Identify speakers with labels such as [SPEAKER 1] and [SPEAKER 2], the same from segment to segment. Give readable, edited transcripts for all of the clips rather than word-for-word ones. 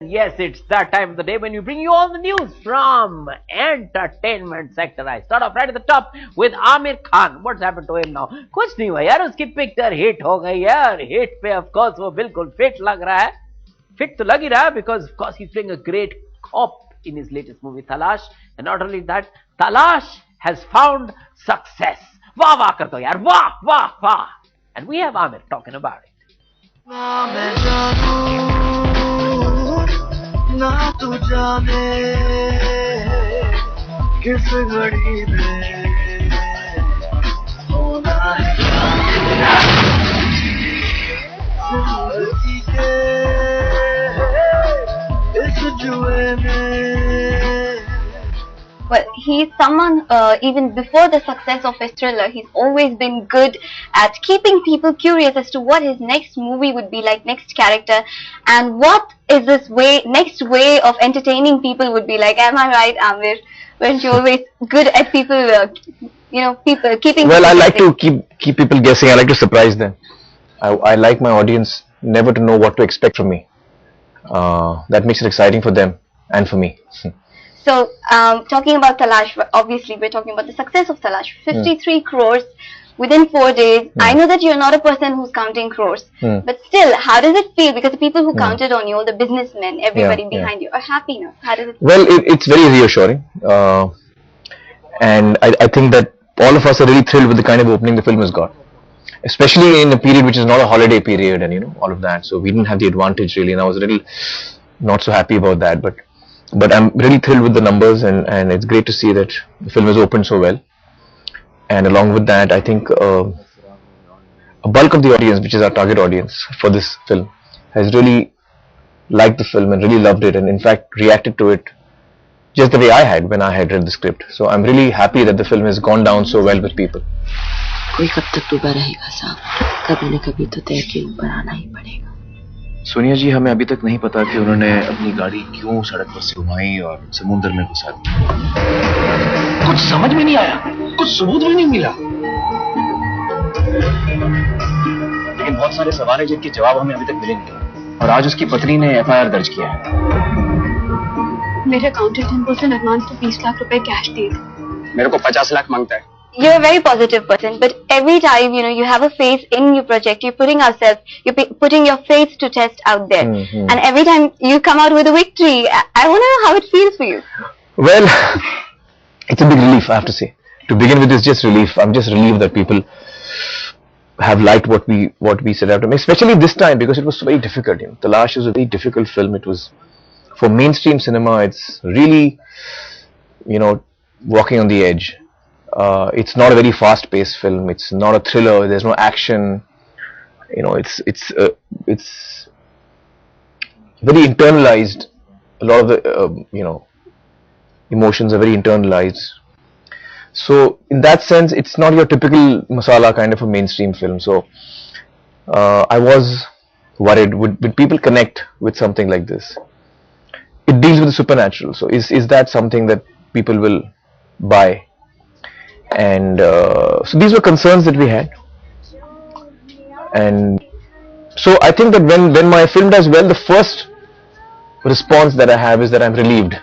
[SPEAKER 1] Yes, it's that time of the day when we bring you all the news from entertainment sector. I start off right at the top with Aamir Khan. What's happened to him now? कुछ नहीं हुआ यार, उसकी picture hit हो गई यार. Hit पे of course वो बिल्कुल फिट लग रहा है. Fit तो लग ही रहा है because of course he's playing a great cop in his latest movie Talaash. And not only that, Talaash has found success. वाह वाह कर दो यार, वाह वाह वाह. And we have Aamir talking about it.
[SPEAKER 2] ना तू जाने किस घड़ी में होना है जिंदगी के इस जुए में.
[SPEAKER 3] Well, he's someone, even before the success of his thriller, he's always been good at keeping people curious as to what his next movie would be like, next character, and what is this next way of entertaining people would be like. Am I right, Aamir? Weren't you always good at people, people keeping...
[SPEAKER 4] Well, I like to keep people guessing. I like to surprise them. I like my audience never to know what to expect from me. That makes it exciting for them and for me.
[SPEAKER 3] So, talking about Talaash, obviously we're talking about the success of Talaash. 53 crores within 4 days. I know that you're not a person who's counting crores, but still, how does it feel? Because the people who counted on you, all the businessmen, everybody behind you, are happy now. How does it feel?
[SPEAKER 4] Well, it's very reassuring. And I think that all of us are really thrilled with the kind of opening the film has got. Especially in a period which is not a holiday period and all of that. So we didn't have the advantage really, and I was a little not so happy about that. But I'm really thrilled with the numbers, and it's great to see that the film has opened so well. And along with that, I think a bulk of the audience, which is our target audience for this film, has really liked the film and really loved it, and in fact reacted to it just the way I had when I had read the script. So I'm really happy that the film has gone down so well with people.
[SPEAKER 5] कोई कब तक डूबा रहेगा साहब, कभी न कभी तो तैर के ऊपर आना ही पड़ेगा.
[SPEAKER 6] सोनिया जी, हमें अभी तक नहीं पता कि उन्होंने अपनी गाड़ी क्यों सड़क पर से घुमाई और समुद्र में घुसा दी. कुछ समझ में नहीं आया, कुछ सबूत भी नहीं मिला. लेकिन बहुत सारे सवाल हैं जिनके जवाब हमें अभी तक मिले नहीं, और आज उसकी पत्नी ने एफआईआर दर्ज किया है.
[SPEAKER 7] मेरे अकाउंटेंट ने एडवांस तो 20 लाख रुपए कैश दिए थे.
[SPEAKER 6] मेरे को 50 लाख मांगता है.
[SPEAKER 3] You're a very positive person, but every time, you have a face in your project, you're putting your face to test out there. And every time you come out with a victory, I want to know how it feels for you.
[SPEAKER 4] Well, it's a big relief, I have to say. To begin with, it's just relief. I'm just relieved that people have liked what we set out to make, especially this time, because it was very difficult. Talaash is a very difficult film. It was, for mainstream cinema, it's really, walking on the edge. It's not a very fast-paced film. It's not a thriller. There's no action. It's very internalized. A lot of the emotions are very internalized. So in that sense, it's not your typical masala kind of a mainstream film. So I was worried, would people connect with something like this? It deals with the supernatural. So is that something that people will buy? And so these were concerns that we had, and so I think that when my film does well, the first response that I have is that I'm relieved.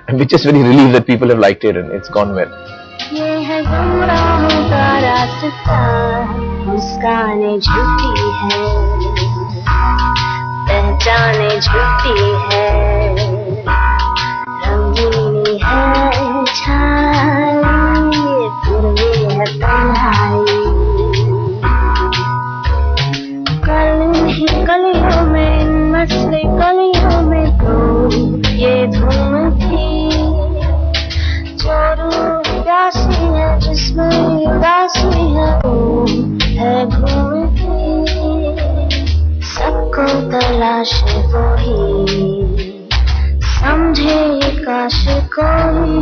[SPEAKER 4] I'm just very relieved that people have liked it and it's gone well.
[SPEAKER 2] गलियों में मसले गलियों में तो ये धूम थी जो रूह प्यासी है जिसमें उदासी है वो है घूमती सबको तलाश वही समझे काश कोई.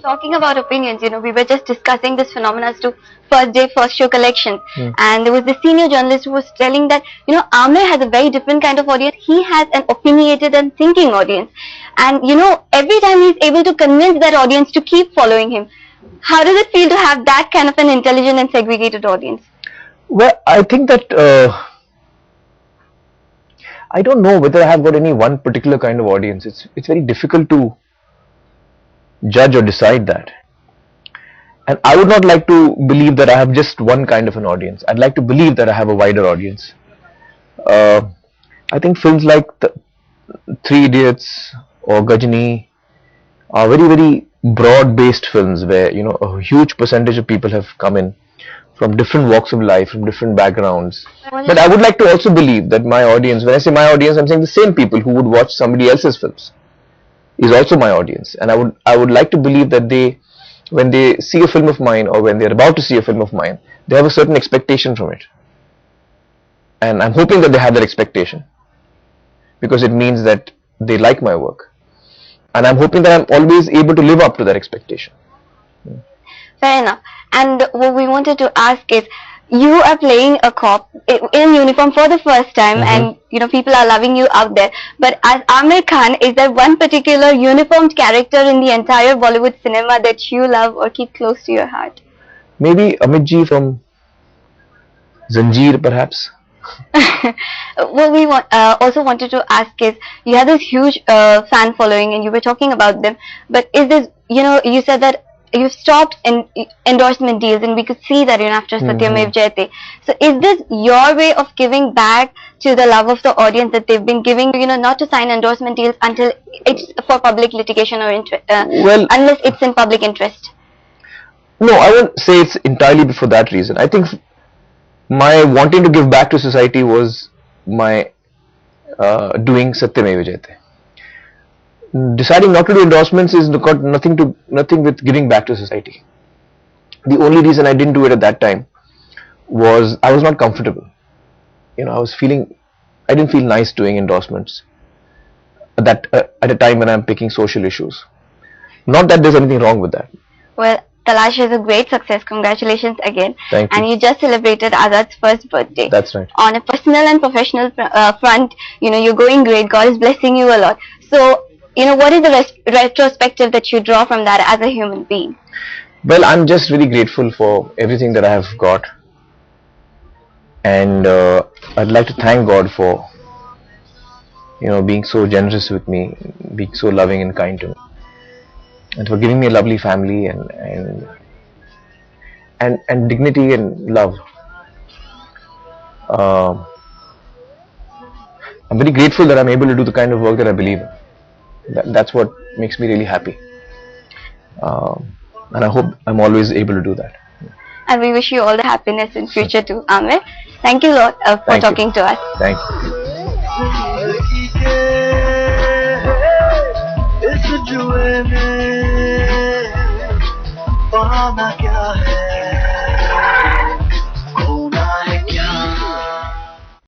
[SPEAKER 3] Talking about opinions, we were just discussing this phenomenon as to first day, first show collections. And there was the senior journalist who was telling that, Aamir has a very different kind of audience. He has an opinionated and thinking audience. And, every time he's able to convince that audience to keep following him. How does it feel to have that kind of an intelligent and segregated audience?
[SPEAKER 4] Well, I think that I don't know whether I have got any one particular kind of audience. It's very difficult to judge or decide that. And I would not like to believe that I have just one kind of an audience. I'd like to believe that I have a wider audience. I think films like the Three Idiots or Gajani are very, very broad-based films where, you know, a huge percentage of people have come in from different walks of life, from different backgrounds. But I would like to also believe that my audience, when I say my audience, I'm saying the same people who would watch somebody else's films is also my audience. And I would like to believe that they, when they see a film of mine or when they're about to see a film of mine, they have a certain expectation from it. And I'm hoping that they have that expectation, because it means that they like my work. And I'm hoping that I'm always able to live up to that expectation.
[SPEAKER 3] Fair enough. And what we wanted to ask is, you are playing a cop in uniform for the first time, and you know people are loving you out there. But as Aamir Khan, is there one particular uniformed character in the entire Bollywood cinema that you love or keep close to your heart?
[SPEAKER 4] Maybe Amit ji from Zanjeer, perhaps.
[SPEAKER 3] What we also wanted to ask is, you have this huge fan following, and you were talking about them. But is this, you know, you said that you've stopped endorsement deals, and we could see that, you know, after Satyamev Jayate. So is this your way of giving back to the love of the audience that they've been giving, you know, not to sign endorsement deals until it's for public litigation or unless it's in public interest?
[SPEAKER 4] No, I won't say it's entirely for that reason. I think my wanting to give back to society was my doing Satyamev Jayate. Deciding not to do endorsements is got nothing with giving back to society. The only reason I didn't do it at that time was I was not comfortable. You know, I didn't feel nice doing endorsements at a time when I'm picking social issues. Not that there's anything wrong with that.
[SPEAKER 3] Well, Talaash is a great success. Congratulations again.
[SPEAKER 4] Thank you.
[SPEAKER 3] And you just celebrated Azad's first birthday.
[SPEAKER 4] That's right.
[SPEAKER 3] On a personal and professional front, you know, you're going great. God is blessing you a lot. So, you know, what is the retrospective that you draw from that as a human being?
[SPEAKER 4] Well, I'm just really grateful for everything that I have got. And I'd like to thank God for, you know, being so generous with me, being so loving and kind to me, and for giving me a lovely family and dignity and love. I'm very grateful that I'm able to do the kind of work that I believe in. That's what makes me really happy. And I hope I'm always able to do that.
[SPEAKER 3] And we wish you all the happiness in future too, Aamir. Thank you a lot for talking to us.
[SPEAKER 4] Thank you.